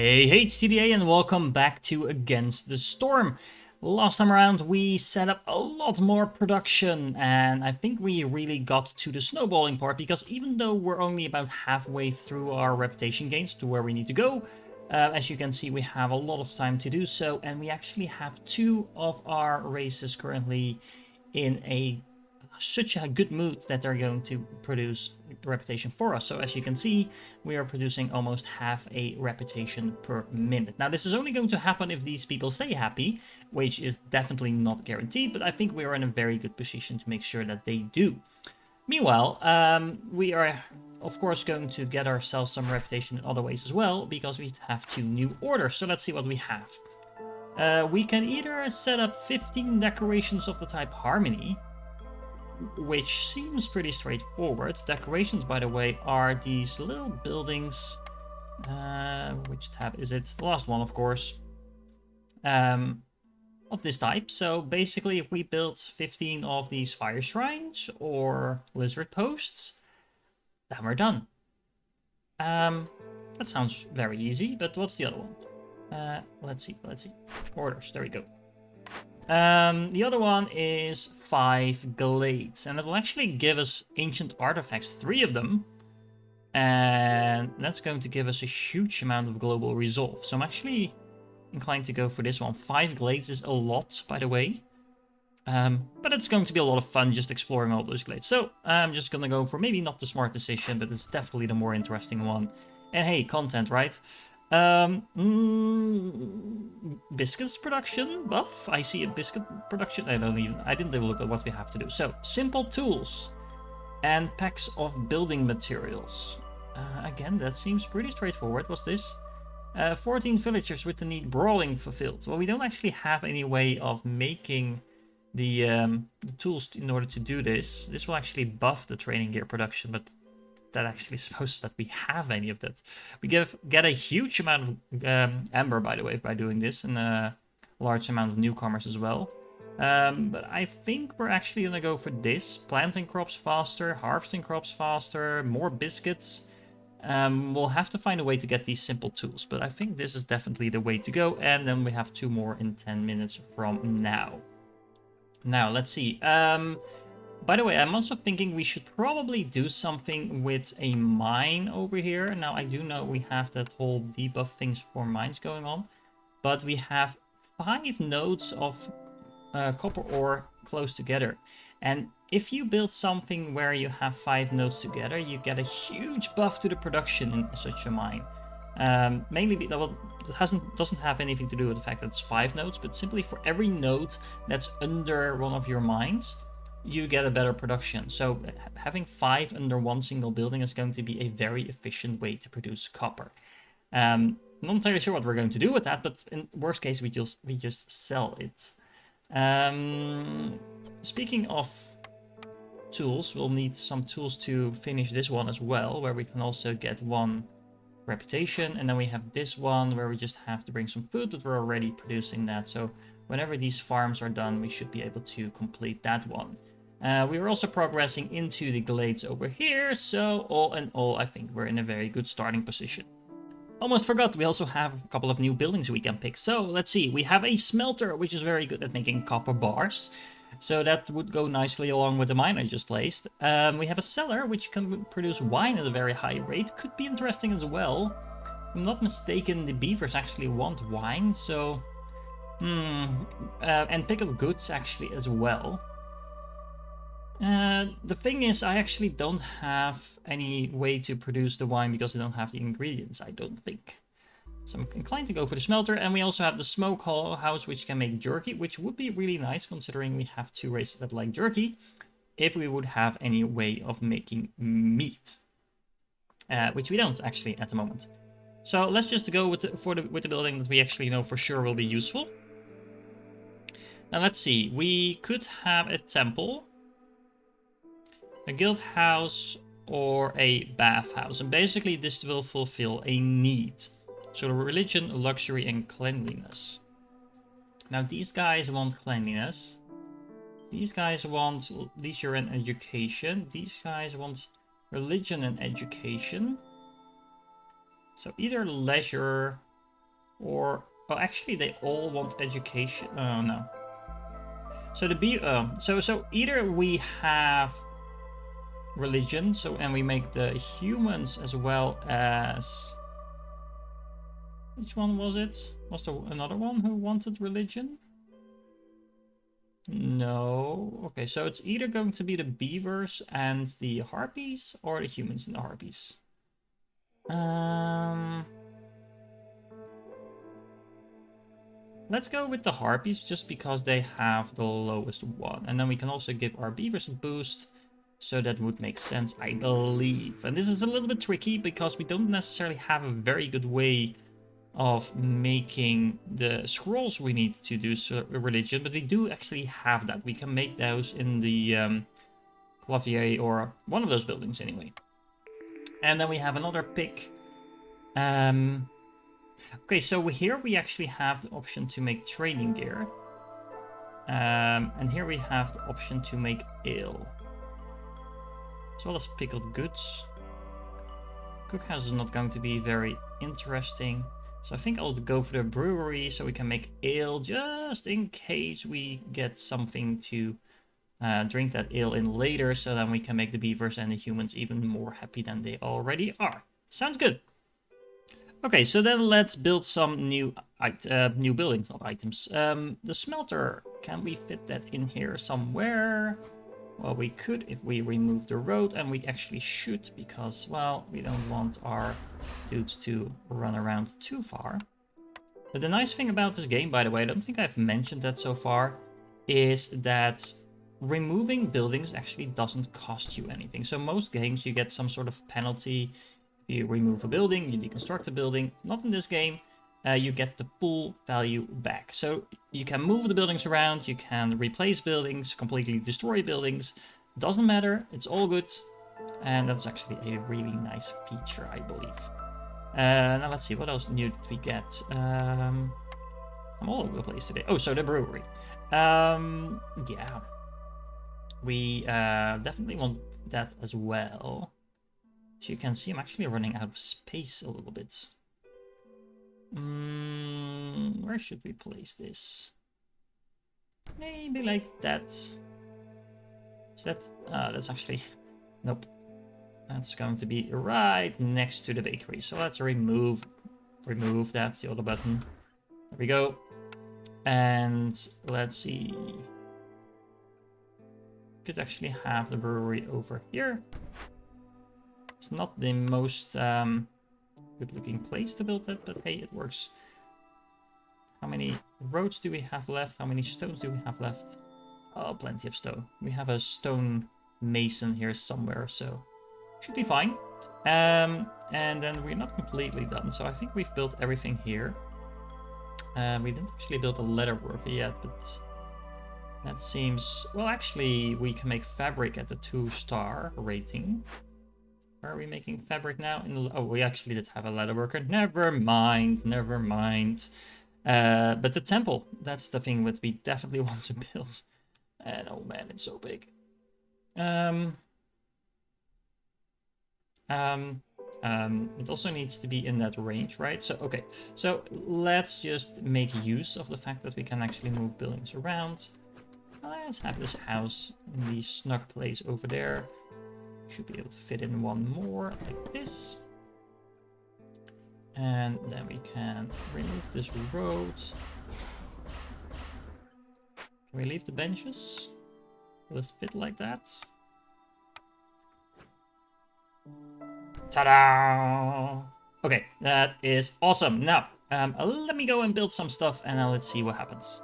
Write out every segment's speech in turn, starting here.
Hey, TDA, and welcome back to Against the Storm. Last time around we set up a lot more production, and I think we really got to the snowballing part, because even though we're only about halfway through our reputation gains to where we need to go, as you can see we have a lot of time to do so, and we actually have two of our races currently in such a good mood that they're going to produce reputation for us. So as you can see, we are producing almost half a reputation per minute. Now this is only going to happen if these people stay happy, which is definitely not guaranteed, but I think we are in a very good position to make sure that they do. Meanwhile, we are of course going to get ourselves some reputation in other ways as well, because we have two new orders. So let's see what we have. We can either set up 15 decorations of the type Harmony, which seems pretty straightforward. Decorations, by the way, are these little buildings. Which tab is it? The last one, of course. Of this type. So basically, if we build 15 of these fire shrines or lizard posts, then we're done. That sounds very easy, but what's the other one? Let's see. Orders, there we go. The other one is 5 glades, and it will actually give us ancient artifacts, 3 of them, and that's going to give us a huge amount of global resolve. So I'm actually inclined to go for this one. 5 glades is a lot, by the way, but it's going to be a lot of fun just exploring all those glades. So I'm just gonna go for maybe not the smart decision, but it's definitely the more interesting one. And hey, content, right? Biscuits production buff. I see a biscuit production. I didn't even look at what we have to do. So simple tools and packs of building materials. Again, that seems pretty straightforward. What's this? 14 villagers with the need brawling fulfilled. Well, we don't actually have any way of making the tools in order to do this. This will actually buff the training gear production, but that actually supposes that we have any of that. We get a huge amount of amber, by the way, by doing this, and a large amount of newcomers as well. But I think we're actually gonna go for this. Planting crops faster, harvesting crops faster, more biscuits. We'll have to find a way to get these simple tools, but I think this is definitely the way to go, and then we have 2 more in 10 minutes from now. Now, let's see. By the way, I'm also thinking we should probably do something with a mine over here. Now, I do know we have that whole debuff things for mines going on, but we have 5 nodes of copper ore close together. And if you build something where you have 5 nodes together, you get a huge buff to the production in such a mine. Mainly, it doesn't have anything to do with the fact that it's 5 nodes, but simply for every node that's under one of your mines, you get a better production. So having 5 under one single building is going to be a very efficient way to produce copper. Not entirely sure what we're going to do with that, but in worst case, we just sell it. Speaking of tools, we'll need some tools to finish this one as well, where we can also get 1 reputation, and then we have this one where we just have to bring some food, but we're already producing that. So whenever these farms are done, we should be able to complete that one. We are also progressing into the glades over here, so all in all, I think we're in a very good starting position. Almost forgot, we also have a couple of new buildings we can pick. So let's see, we have a smelter, which is very good at making copper bars. So that would go nicely along with the mine I just placed. We have a cellar, which can produce wine at a very high rate. Could be interesting as well. If I'm not mistaken, the beavers actually want wine, so... and pickled goods actually as well. The thing is, I actually don't have any way to produce the wine because I don't have the ingredients, I don't think. So I'm inclined to go for the smelter, and we also have the smoke house, which can make jerky, which would be really nice considering we have 2 races that like jerky, if we would have any way of making meat. Which we don't actually at the moment. So let's just go with the building that we actually know for sure will be useful. Now let's see, we could have a temple, a guild house, or a bathhouse, and basically this will fulfill a need. So religion, luxury, and cleanliness. Now these guys want cleanliness. These guys want leisure and education. These guys want religion and education. So either leisure Or, oh, actually, they all want education. Oh no. So so either we have religion, and we make the humans as well as. Which one was it? Was there another one who wanted religion? No. Okay, so it's either going to be the beavers and the harpies, or the humans and the harpies. Let's go with the harpies, just because they have the lowest one. And then we can also give our beavers a boost. So that would make sense, I believe. And this is a little bit tricky, because we don't necessarily have a very good way of making the scrolls we need to do religion. But we do actually have that. We can make those in the Clavier, or one of those buildings anyway. And then we have another pick. Okay, so here we actually have the option to make training gear. And here we have the option to make ale. As well as pickled goods. Cookhouse is not going to be very interesting. So I think I'll go for the brewery so we can make ale, just in case we get something to drink that ale in later. So then we can make the beavers and the humans even more happy than they already are. Sounds good. Okay, so then let's build some new buildings, not items. The smelter, can we fit that in here somewhere? Well, we could if we remove the road, and we actually should, because, well, we don't want our dudes to run around too far. But the nice thing about this game, by the way, I don't think I've mentioned that so far, is that removing buildings actually doesn't cost you anything. So most games you get some sort of penalty. You remove a building, you deconstruct a building. Not in this game. You get the full value back. So you can move the buildings around, you can replace buildings, completely destroy buildings. Doesn't matter, it's all good. And that's actually a really nice feature, I believe. Now let's see, what else new did we get? I'm all over the place today. Oh, so the brewery. Yeah. We definitely want that as well. As you can see, I'm actually running out of space a little bit. Where should we place this? Maybe like that. Is that... that's actually... Nope. That's going to be right next to the bakery. So let's remove that, the other button. There we go. And let's see. Could actually have the brewery over here. It's not the most good looking place to build that, but hey, it works. How many roads do we have left? How many stones do we have left? Oh, plenty of stone. We have a stone mason here somewhere, so should be fine. And then we're not completely done, so I think we've built everything here. We didn't actually build a leather worker yet, but that seems... Well, actually, we can make fabric at the 2-star rating. Where are we making fabric now? Oh, we actually did have a leather worker. Never mind, never mind. But the temple, that's the thing that we definitely want to build. And oh man, it's so big. It also needs to be in that range, right? So, okay. So let's just make use of the fact that we can actually move buildings around. Let's have this house in the snug place over there. Should be able to fit in one more like this. And then we can remove this road. Can we leave the benches? Will it fit like that? Ta-da! Okay, that is awesome. Now, let me go and build some stuff, and let's see what happens.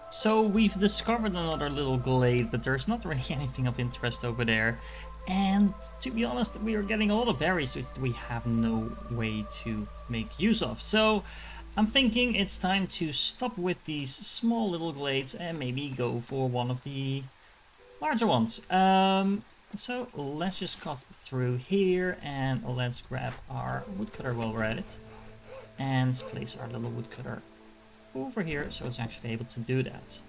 So we've discovered another little glade, but there's not really anything of interest over there. And to be honest, we are getting a lot of berries which we have no way to make use of. So I'm thinking it's time to stop with these small little glades and maybe go for one of the larger ones. So let's just cut through here and let's grab our woodcutter while we're at it. And place our little woodcutter over here so it's actually able to do that.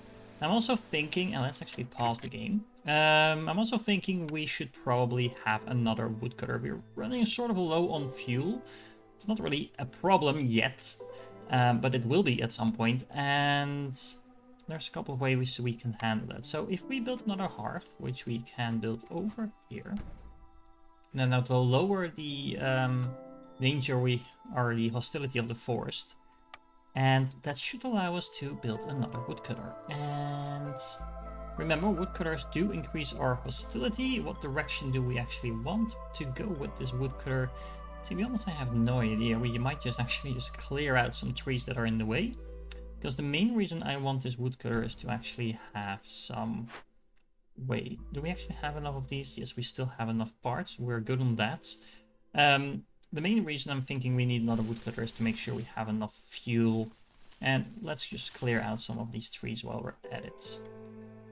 I'm also thinking, and let's actually pause the game. I'm also thinking we should probably have another woodcutter. We're running sort of low on fuel. It's not really a problem yet. but it will be at some point, and there's a couple of ways we can handle that. So if we build another hearth, which we can build over here, then that will lower the danger or the hostility of the forest. And that should allow us to build another woodcutter. And remember, woodcutters do increase our hostility. What direction do we actually want to go with this woodcutter? To be honest, I have no idea. We might just actually just clear out some trees that are in the way. Because the main reason I want this woodcutter is to actually have some... Wait, do we actually have enough of these? Yes, we still have enough parts. We're good on that. The main reason I'm thinking we need another woodcutter is to make sure we have enough fuel. And let's just clear out some of these trees while we're at it.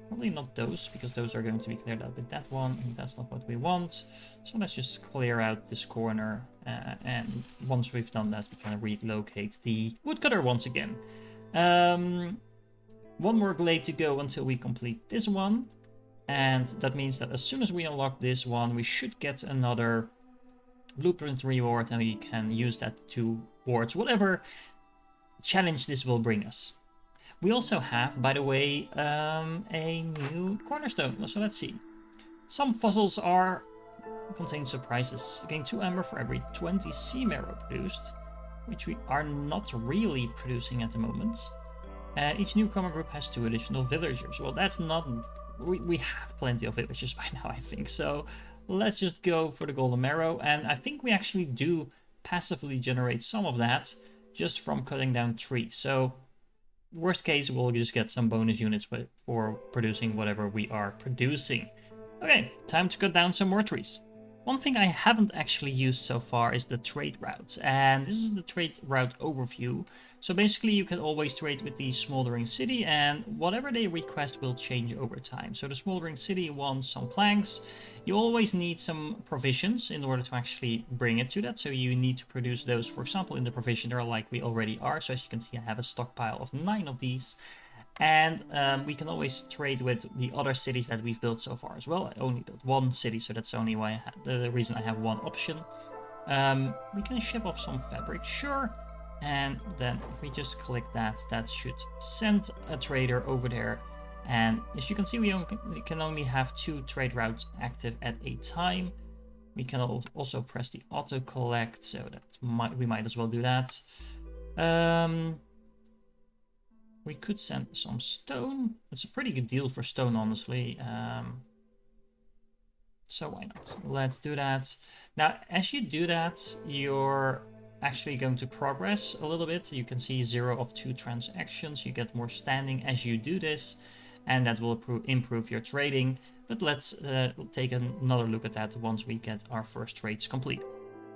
Probably not those, because those are going to be cleared out with that one, and that's not what we want. So let's just clear out this corner, and once we've done that, we can relocate the woodcutter once again. One more glade to go until we complete this one. And that means that as soon as we unlock this one, we should get another blueprint reward, and we can use that towards whatever challenge this will bring us. We also have, by the way, a new cornerstone. So let's see. Some fossils contain surprises. Gain 2 amber for every 20 sea marrow produced, which we are not really producing at the moment. Each newcomer group has 2 additional villagers. Well, that's not... We have plenty of villagers by now, I think. So let's just go for the golden marrow. And I think we actually do passively generate some of that just from cutting down trees. So worst case, we'll just get some bonus units for producing whatever we are producing. Okay, time to cut down some more trees. One thing I haven't actually used so far is the trade routes, and this is the trade route overview. So basically you can always trade with the Smoldering City, and whatever they request will change over time. So the Smoldering City wants some planks. You always need some provisions in order to actually bring it to that, so you need to produce those, for example, in the provisioner like we already are. So as you can see, I have a stockpile of 9 of these. And we can always trade with the other cities that we've built so far as well. I only built 1 city, so that's only why the reason I have 1 option. We can ship off some fabric, sure. And then if we just click that, that should send a trader over there. And as you can see, we can only have 2 trade routes active at a time. We can also press the auto collect, so that we might as well do that. We could send some stone. It's a pretty good deal for stone, honestly. So why not? Let's do that. Now, as you do that, you're actually going to progress a little bit. You can see 0 of 2 transactions. You get more standing as you do this, and that will improve your trading. But let's take another look at that once we get our first trades complete.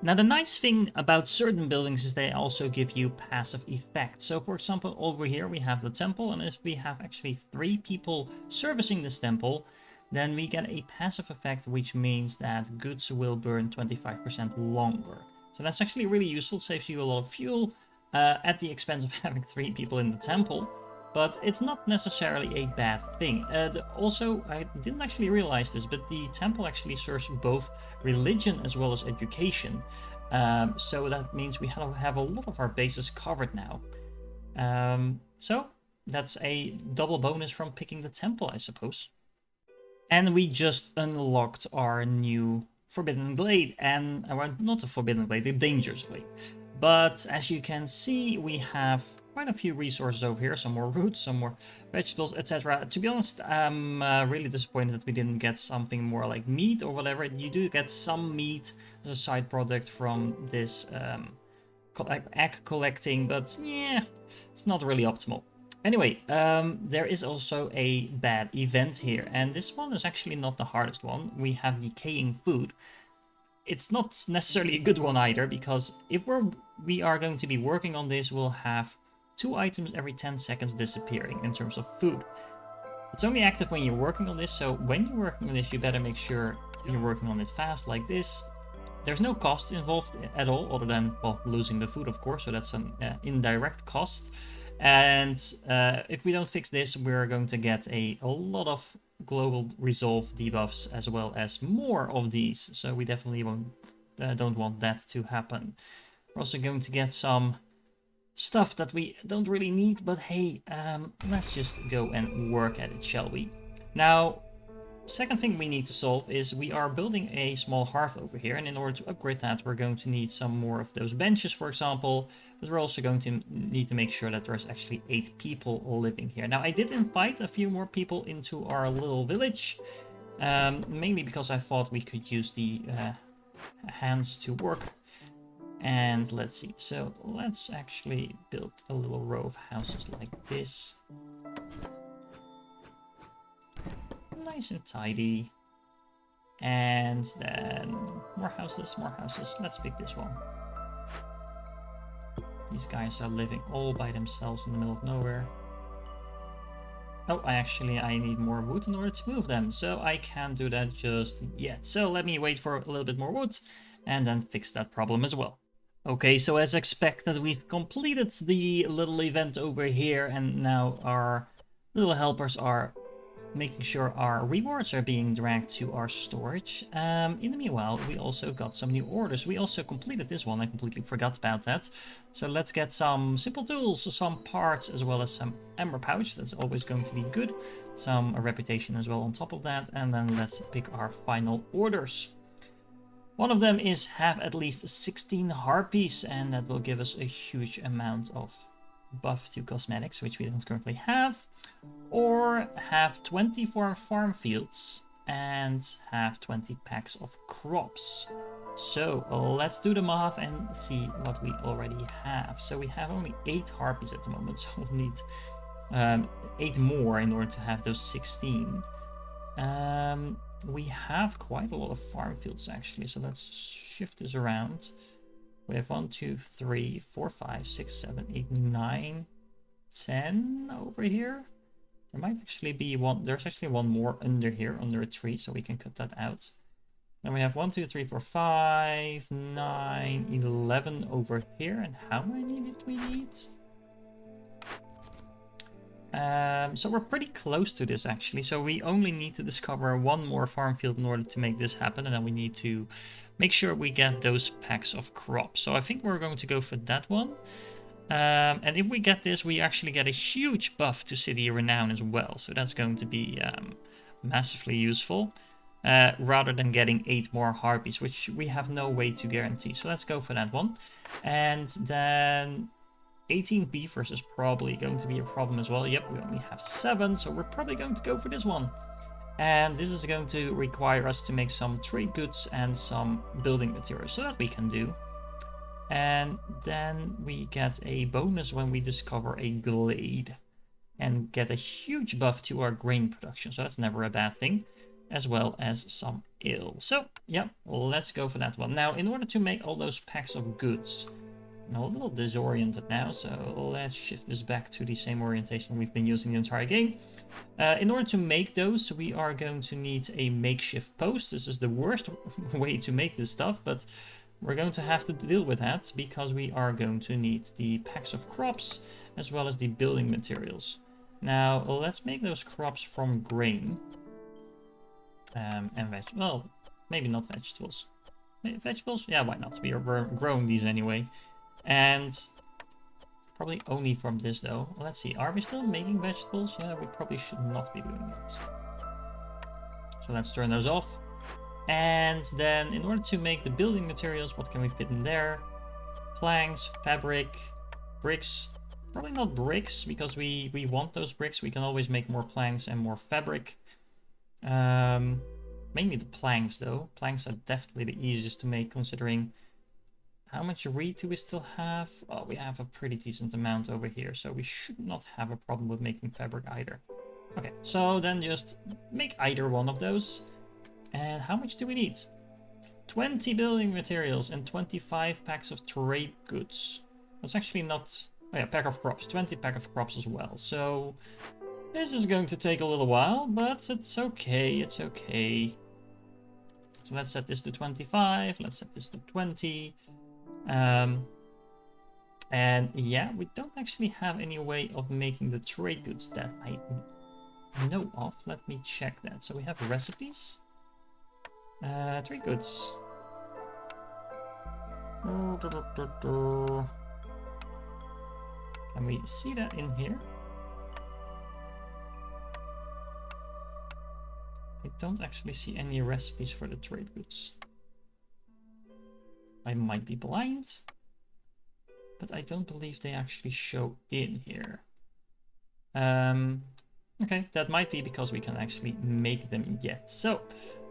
Now, the nice thing about certain buildings is they also give you passive effects. So, for example, over here we have the temple, and if we have actually 3 people servicing this temple, then we get a passive effect, which means that goods will burn 25% longer. So that's actually really useful. It saves you a lot of fuel at the expense of having 3 people in the temple. But it's not necessarily a bad thing. Also, I didn't actually realize this, but the temple actually serves both religion as well as education. So that means we have a lot of our bases covered now. So that's a double bonus from picking the temple, I suppose. And we just unlocked our new Forbidden Glade, and well, not the Forbidden Glade, the Dangerous Glade. But as you can see, we have quite a few resources over here, some more roots, some more vegetables, etc. To be honest, I'm really disappointed that we didn't get something more like meat or whatever. You do get some meat as a side product from this egg collecting, but yeah, it's not really optimal. Anyway, there is also a bad event here, and this one is actually not the hardest one. We have decaying food. It's not necessarily a good one either, because if we are going to be working on this, we'll have 2 items every 10 seconds disappearing in terms of food. It's only active when you're working on this, so when you're working on this, you better make sure you're working on it fast, like this. There's no cost involved at all, other than, well, losing the food, of course, so that's an indirect cost. And if we don't fix this, we're going to get a lot of global resolve debuffs, as well as more of these, so we definitely don't want that to happen. We're also going to get some stuff that we don't really need, but hey, let's just go and work at it, shall we? Now, second thing we need to solve is we are building a small hearth over here, and in order to upgrade that, we're going to need some more of those benches, for example, but we're also going to need to make sure that there's actually 8 people living here. Now, I did invite a few more people into our little village, mainly because I thought we could use the hands to work. And let's see, so let's actually build a little row of houses like this. Nice and tidy. And then more houses, more houses. Let's pick this one. These guys are living all by themselves in the middle of nowhere. Oh, I need more wood in order to move them, so I can't do that just yet. So let me wait for a little bit more wood and then fix that problem as well. Okay, so as expected, we've completed the little event over here, and now our little helpers are making sure our rewards are being dragged to our storage. In the meanwhile, we also got some new orders. We also completed this one. I completely forgot about that. So let's get some simple tools, some parts, as well as some ember pouch. That's always going to be good. Some reputation as well on top of that. And then let's pick our final orders. One of them is have at least 16 harpies, and that will give us a huge amount of buff to cosmetics, which we don't currently have. Or have 24 farm fields and have 20 packs of crops. So let's do the math and see what we already have. So we have only 8 harpies at the moment, so we'll need 8 more in order to have those 16. We have quite a lot of farm fields actually, so let's shift this around. We have 1, 2, 3, 4, 5, 6, 7, 8, 9, 10 over here. There might actually be one, there's actually one more under here, under a tree, so we can cut that out. Then we have 1, 2, 3, 4, 5, 9, 11 over here. And how many did we need? So we're pretty close to this actually. So we only need to discover one more farm field in order to make this happen. And then we need to make sure we get those packs of crops. So I think we're going to go for that one. And if we get this, we actually get a huge buff to city renown as well. So that's going to be massively useful. Rather than getting 8 more harpies, which we have no way to guarantee. So let's go for that one. And then 18 beavers is probably going to be a problem as well. Yep, we only have 7, so we're probably going to go for this one. And this is going to require us to make some trade goods and some building materials, so that we can do. And then we get a bonus when we discover a glade and get a huge buff to our grain production, so that's never a bad thing, as well as some ale. So yeah, let's go for that one. Now, in order to make all those packs of goods, I'm a little disoriented now, so let's shift this back to the same orientation we've been using the entire game. In order to make those, we are going to need a makeshift post. This is the worst way to make this stuff, but we're going to have to deal with that because we are going to need the packs of crops as well as the building materials. Now, let's make those crops from grain and well, maybe not vegetables. Maybe vegetables? Yeah, why not? We're growing these anyway. And probably only from this though. Let's see, are we still making vegetables? Yeah, we probably should not be doing that. So let's turn those off. And then in order to make the building materials, what can we fit in there? Planks, fabric, bricks. Probably not bricks because we want those bricks. We can always make more planks and more fabric. Mainly the planks though. Planks are definitely the easiest to make considering how much reed do we still have? Oh, we have a pretty decent amount over here, so we should not have a problem with making fabric either. Okay, so then just make either one of those. And how much do we need? 20 building materials and 25 packs of trade goods. That's actually not... Oh yeah, pack of crops. 20 pack of crops as well. So this is going to take a little while, but it's okay. It's okay. So let's set this to 25. Let's set this to 20. And yeah, we don't actually have any way of making the trade goods that I know of. Let me check that. So we have recipes. Trade goods. Can we see that in here? I don't actually see any recipes for the trade goods. I might be blind, but I don't believe they actually show in here. Okay, that might be because we can actually make them yet. So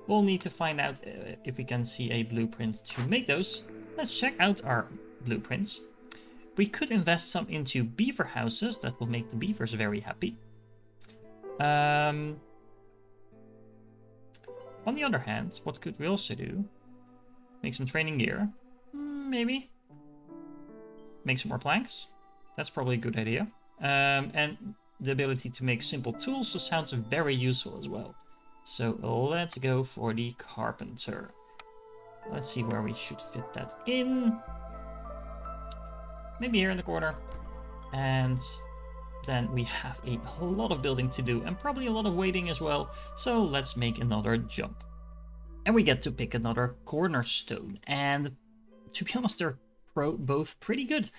we'll need to find out if we can see a blueprint to make those. Let's check out our blueprints. We could invest some into beaver houses. That will make the beavers very happy. On the other hand, what could we also do? Make some training gear. Maybe. Make some more planks. That's probably a good idea. And the ability to make simple tools sounds very useful as well. So let's go for the carpenter. Let's see where we should fit that in. Maybe here in the corner. And then we have a lot of building to do and probably a lot of waiting as well. So let's make another jump. And we get to pick another cornerstone. And to be honest, they're both pretty good.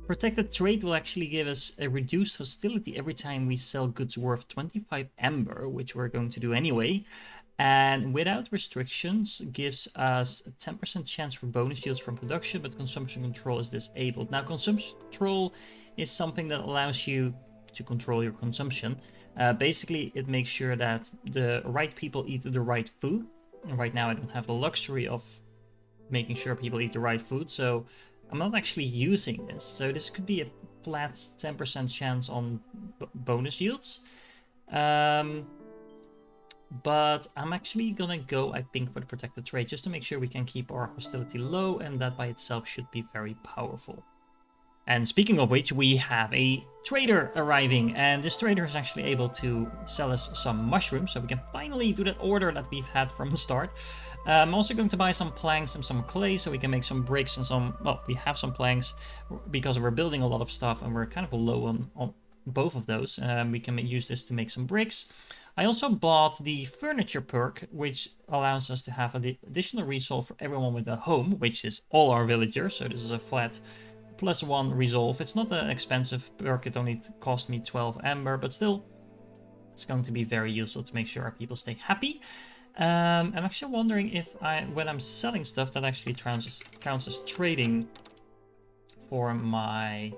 Protected trade will actually give us a reduced hostility every time we sell goods worth 25 amber, which we're going to do anyway. And without restrictions gives us a 10% chance for bonus yields from production, but consumption control is disabled. Now, consumption control is something that allows you to control your consumption. Basically, it makes sure that the right people eat the right food. And right now I don't have the luxury of making sure people eat the right food, so I'm not actually using this. So this could be a flat 10% chance on bonus yields. But I'm actually gonna go, I think, for the protected trade, just to make sure we can keep our hostility low, and that by itself should be very powerful. And speaking of which, we have a trader arriving, and this trader is actually able to sell us some mushrooms, so we can finally do that order that we've had from the start. I'm also going to buy some planks and some clay so we can make some bricks and some, well, we have some planks because we're building a lot of stuff and we're kind of low on both of those. We can use this to make some bricks. I also bought the furniture perk, which allows us to have an additional resolve for everyone with a home, which is all our villagers, so this is a flat +1 resolve. It's not an expensive perk, it only cost me 12 amber, but still, it's going to be very useful to make sure our people stay happy. I'm actually wondering if when I'm selling stuff, that actually counts as trading for my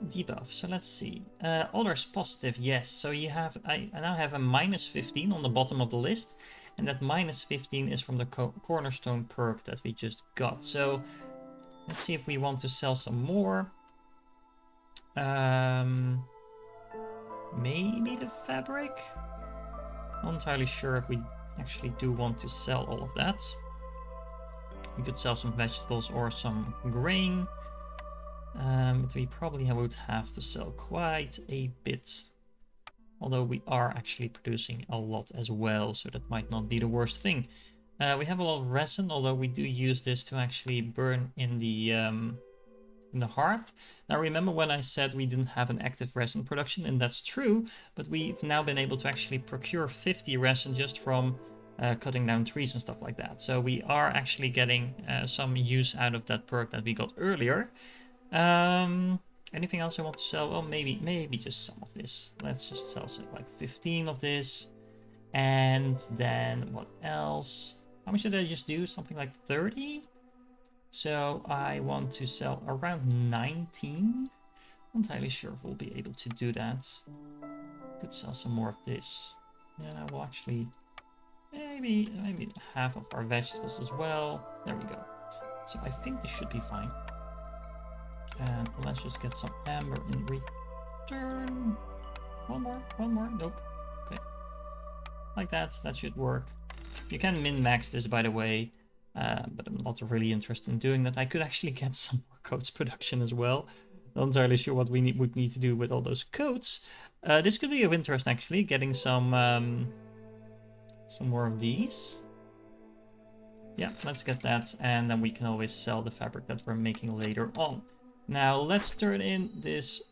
debuff. So let's see. Others positive, yes. So you have, I now have a -15 on the bottom of the list, and that -15 is from the cornerstone perk that we just got. So let's see if we want to sell some more. Maybe the fabric? Not entirely sure if we actually do want to sell all of that. We could sell some vegetables or some grain. But we probably would have to sell quite a bit. Although we are actually producing a lot as well, so that might not be the worst thing. We have a lot of resin, although we do use this to actually burn in the hearth. Now remember when I said we didn't have an active resin production, and that's true, but we've now been able to actually procure 50 resin just from cutting down trees and stuff like that. So we are actually getting some use out of that perk that we got earlier. Anything else I want to sell? Well, maybe just some of this. Let's just sell like 15 of this. And then what else? How much did I just do? Something like 30? So I want to sell around 19. Not entirely sure if we'll be able to do that. Could sell some more of this. Yeah, we'll actually maybe half of our vegetables as well. There we go. So I think this should be fine. And let's just get some amber in return. One more, nope. Okay. Like that should work. You can min-max this, by the way, but I'm not really interested in doing that. I could actually get some more coats production as well. Not entirely sure what we would need to do with all those coats. This could be of interest, actually, getting some more of these. Yeah, let's get that, and then we can always sell the fabric that we're making later on. Now let's turn in this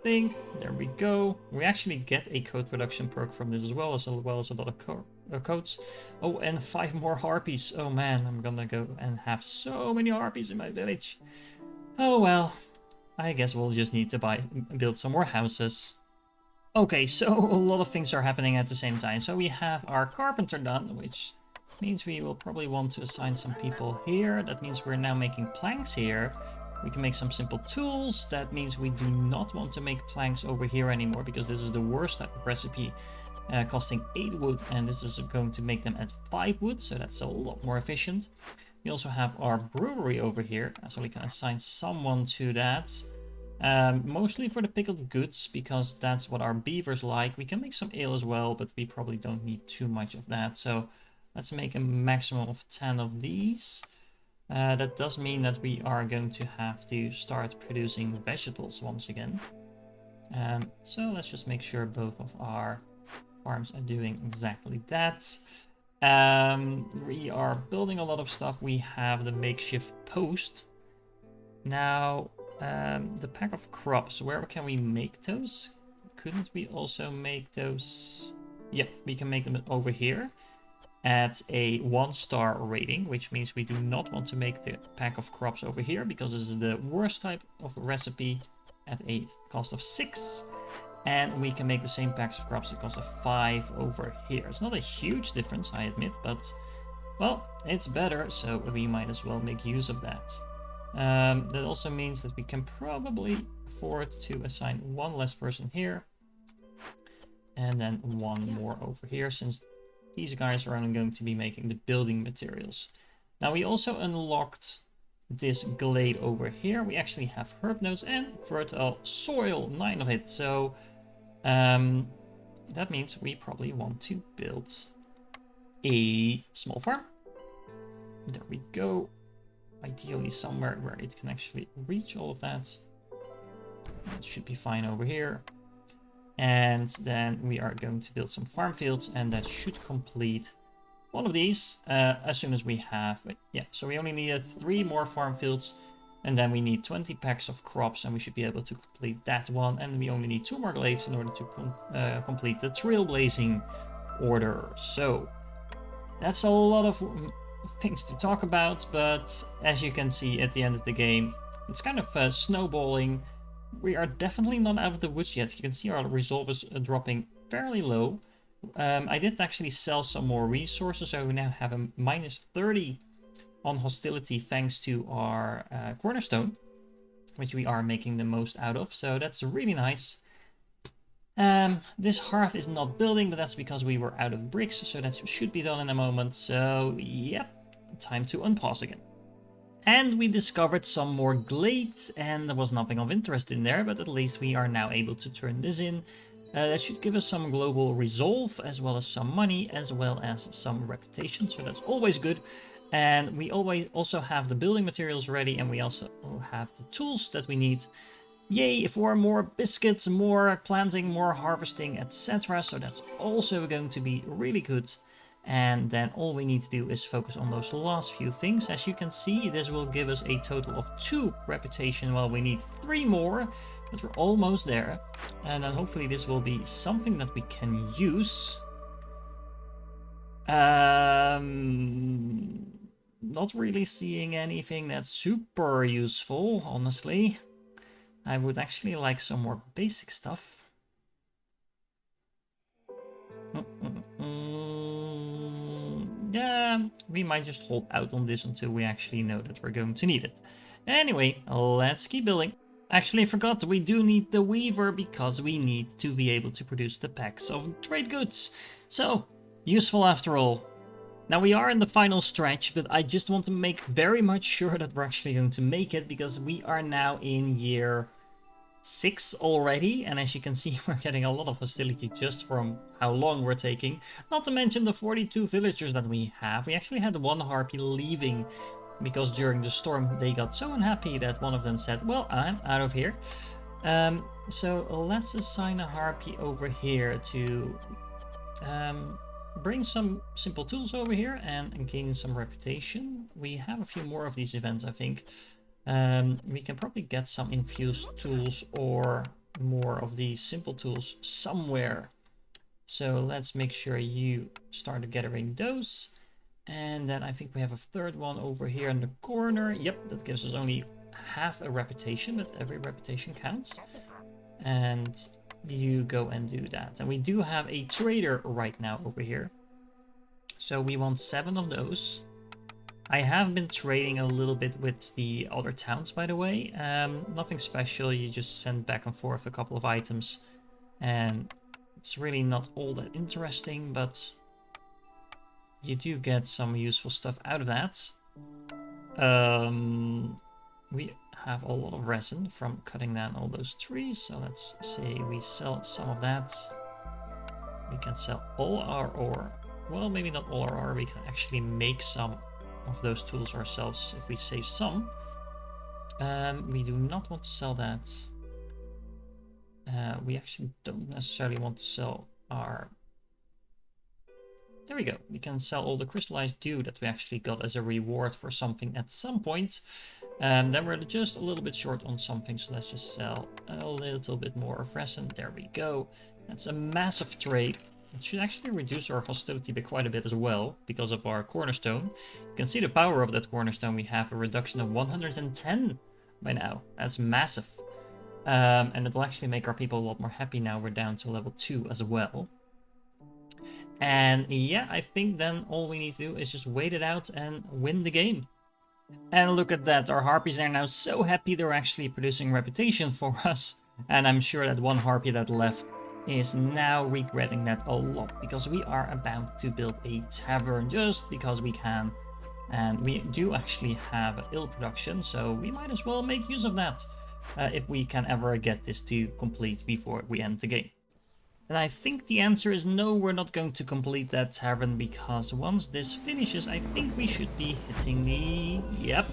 thing. There we go. We actually get a coat production perk from this as well as a lot of coats. Oh, and 5 more harpies. Oh man, I'm gonna go and have so many harpies in my village. Oh well. I guess we'll just need to build some more houses. Okay, so a lot of things are happening at the same time. So we have our carpenter done, which means we will probably want to assign some people here. That means we're now making planks here. We can make some simple tools. That means we do not want to make planks over here anymore because this is the worst type of recipe, costing 8 wood, and this is going to make them at 5 wood, so that's a lot more efficient. We also have our brewery over here, so we can assign someone to that. Mostly for the pickled goods, because that's what our beavers like. We can make some ale as well, but we probably don't need too much of that. So let's make a maximum of 10 of these. That does mean that we are going to have to start producing vegetables once again. So let's just make sure both of our farms are doing exactly that. We are building a lot of stuff. We have the makeshift post. Now, the pack of crops, where can we make those? Couldn't we also make those? Yep, we can make them over here at a 1-star rating, which means we do not want to make the pack of crops over here because this is the worst type of recipe at a cost of 6. And we can make the same packs of crops at a cost of 5 over here. It's not a huge difference, I admit, but, well, it's better, so we might as well make use of that. That also means that we can probably afford to assign 1 less person here. And then 1 more over here, since these guys are only going to be making the building materials. Now we also unlocked this glade over here. We actually have herb nodes and fertile soil, 9 of it. So that means we probably want to build a small farm. There we go. Ideally somewhere where it can actually reach all of that. It should be fine over here. And then we are going to build some farm fields, and that should complete one of these as soon as we have... Yeah, so we only need 3 more farm fields, and then we need 20 packs of crops, and we should be able to complete that one. And we only need 2 more glades in order to complete the trailblazing order. So that's a lot of things to talk about, but as you can see at the end of the game, it's kind of snowballing. We are definitely not out of the woods yet. You can see our resolve is dropping fairly low. I did actually sell some more resources, so we now have a minus 30 on hostility thanks to our cornerstone, which we are making the most out of, so that's really nice. This hearth is not building, but that's because we were out of bricks, so that should be done in a moment. So, yep, time to unpause again. And we discovered some more glades, and there was nothing of interest in there, but at least we are now able to turn this in. That should give us some global resolve, as well as some money, as well as some reputation, so that's always good. And we always also have the building materials ready, and we also have the tools that we need. Yay for more biscuits, more planting, more harvesting, etc. So that's also going to be really good. And then all we need to do is focus on those last few things. As you can see, this will give us a total of 2 reputation, while we need 3 more, but we're almost there. And then hopefully this will be something that we can use. Not really seeing anything that's super useful, honestly. I would actually like some more basic stuff. Yeah, we might just hold out on this until we actually know that we're going to need it. Anyway, let's keep building. Actually, I forgot, we do need the weaver because we need to be able to produce the packs of trade goods. So, useful after all. Now we are in the final stretch, but I just want to make very much sure that we're actually going to make it, because we are now in year 6 already, and as you can see, we're getting a lot of hostility just from how long we're taking. Not to mention the 42 villagers that we have. We actually had 1 harpy leaving because during the storm they got so unhappy that one of them said, well, I'm out of here. So let's assign a harpy over here to bring some simple tools over here and gain some reputation. We have a few more of these events, I think. We can probably get some infused tools or more of these simple tools somewhere. So let's make sure you start gathering those. And then I think we have a 3rd one over here in the corner. Yep, that gives us only have a reputation, but every reputation counts. And you go and do that. And we do have a trader right now over here. So we want 7 of those. I have been trading a little bit with the other towns, by the way. Nothing special, you just send back and forth a couple of items. And it's really not all that interesting, but you do get some useful stuff out of that. We have a lot of resin from cutting down all those trees, so let's say we sell some of that. We can sell all our ore. Well, maybe not all our ore, we can actually make some of those tools ourselves if we save some. We do not want to sell that. We actually don't necessarily want to sell our... There we go. We can sell all the crystallized dew that we actually got as a reward for something at some point. Then we're just a little bit short on something, so let's just sell a little bit more of resin. There we go. That's a massive trade. It should actually reduce our hostility by quite a bit as well, because of our cornerstone. You can see the power of that cornerstone. We have a reduction of 110 by now. That's massive. And it will actually make our people a lot more happy now we're down to level 2 as well. And yeah, I think then all we need to do is just wait it out and win the game. And look at that, our harpies are now so happy they're actually producing reputation for us. And I'm sure that one harpy that left is now regretting that a lot, because we are about to build a tavern just because we can. And we do actually have ill production, so we might as well make use of that if we can ever get this to complete before we end the game. And I think the answer is no, we're not going to complete that tavern, because once this finishes, I think we should be hitting the... Yep.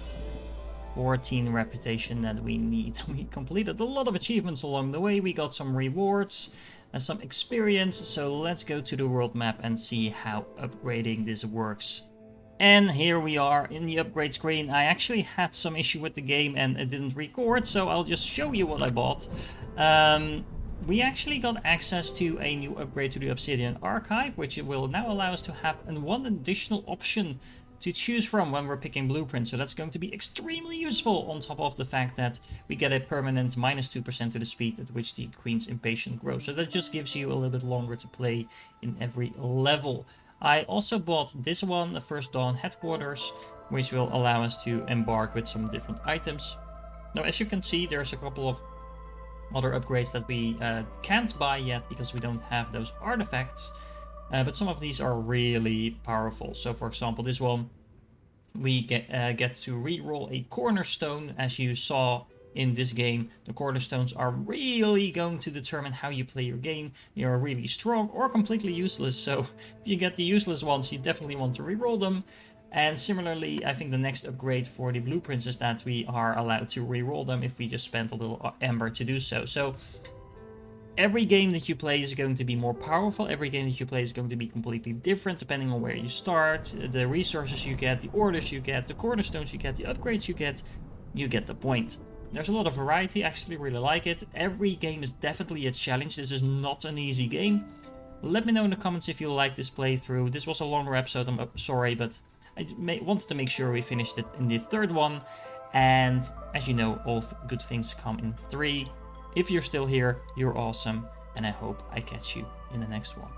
14 reputation that we need. We completed a lot of achievements along the way. We got some rewards and some experience. So let's go to the world map and see how upgrading this works. And here we are in the upgrade screen. I actually had some issue with the game and it didn't record, so I'll just show you what I bought. We actually got access to a new upgrade to the Obsidian Archive, which will now allow us to have one additional option to choose from when we're picking blueprints. So that's going to be extremely useful, on top of the fact that we get a permanent -2% to the speed at which the Queen's Impatient grows. So that just gives you a little bit longer to play in every level. I also bought this one, the First Dawn Headquarters, which will allow us to embark with some different items. Now, as you can see, there's a couple of other upgrades that we can't buy yet because we don't have those artifacts. But some of these are really powerful. So for example, this one, we get to reroll a cornerstone. As you saw in this game, the cornerstones are really going to determine how you play your game. They are really strong or completely useless. So if you get the useless ones, you definitely want to reroll them. And similarly, I think the next upgrade for the blueprints is that we are allowed to reroll them if we just spend a little ember to do so. So every game that you play is going to be more powerful. Every game that you play is going to be completely different depending on where you start. The resources you get, the orders you get, the cornerstones you get, the upgrades you get the point. There's a lot of variety. I actually really like it. Every game is definitely a challenge. This is not an easy game. Let me know in the comments if you like this playthrough. This was a longer episode, I'm sorry, but I wanted to make sure we finished it in the third one. And as you know, all good things come in 3. If you're still here, you're awesome, and I hope I catch you in the next one.